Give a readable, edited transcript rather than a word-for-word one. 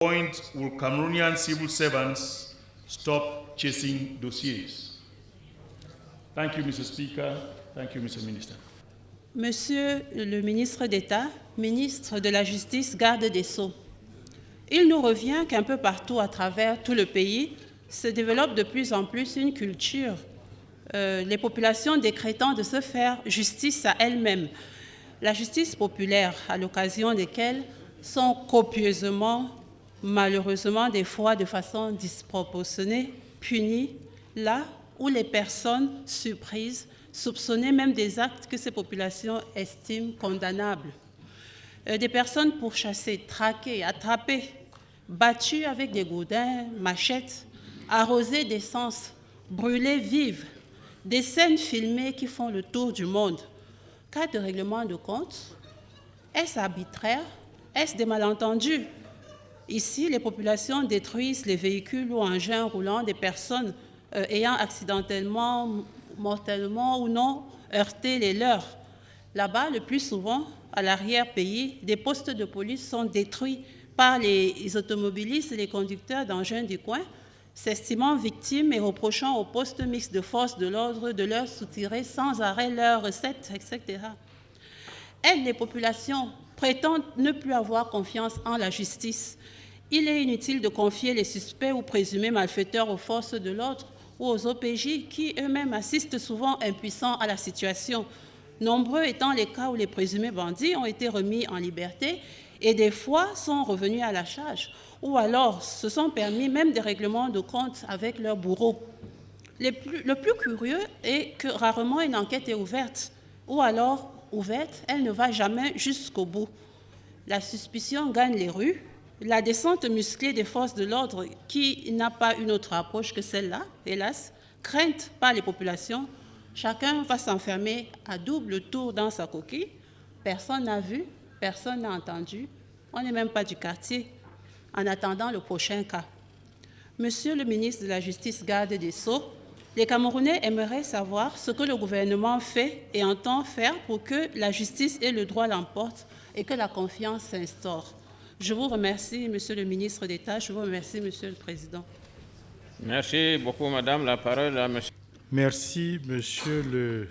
point will Cameroonian civil servants stop chasing dossiers? Thank you, Mr. Speaker. Thank you, Mr. Minister. Monsieur le ministre d'État, ministre de la Justice, garde des Sceaux, il nous revient qu'un peu partout à travers tout le pays se développe de plus en plus une culture, les populations décrétant de se faire justice à elles-mêmes. La justice populaire, à l'occasion desquelles sont copieusement, malheureusement des fois de façon disproportionnée, punies là où les personnes surprises, soupçonnées même des actes que ces populations estiment condamnables. Des personnes pourchassées, traquées, attrapées, battues avec des gourdins, machettes, arrosées d'essence, brûlées vives, des scènes filmées qui font le tour du monde. Cas de règlement de compte, est-ce arbitraire? Est-ce des malentendus? Ici, les populations détruisent les véhicules ou engins roulants des personnes ayant accidentellement, mortellement ou non heurté les leurs. Là-bas, le plus souvent, à l'arrière-pays, des postes de police sont détruits par les automobilistes et les conducteurs d'engins du coin, s'estimant victimes et reprochant aux postes mixtes de force de l'ordre de leur soutirer sans arrêt leurs recettes, etc. Elles, les populations, prétendent ne plus avoir confiance en la justice. Il est inutile de confier les suspects ou présumés malfaiteurs aux forces de l'ordre ou aux OPJ qui eux-mêmes assistent souvent impuissants à la situation. Nombreux étant les cas où les présumés bandits ont été remis en liberté et des fois sont revenus à la charge, ou alors se sont permis même des règlements de compte avec leurs bourreaux. Le plus curieux est que rarement une enquête est ouverte, ou alors ouverte, elle ne va jamais jusqu'au bout. La suspicion gagne les rues, la descente musclée des forces de l'ordre, qui n'a pas une autre approche que celle-là, hélas, crainte par les populations, chacun va s'enfermer à double tour dans sa coquille. Personne n'a vu, personne n'a entendu, on n'est même pas du quartier, en attendant le prochain cas. Monsieur le ministre de la Justice, garde des Sceaux, les Camerounais aimeraient savoir ce que le gouvernement fait et entend faire pour que la justice et le droit l'emportent et que la confiance s'instaure. Je vous remercie, Monsieur le ministre d'État. Je vous remercie, Monsieur le Président. Merci beaucoup, Madame. La parole à Monsieur. Merci, Monsieur le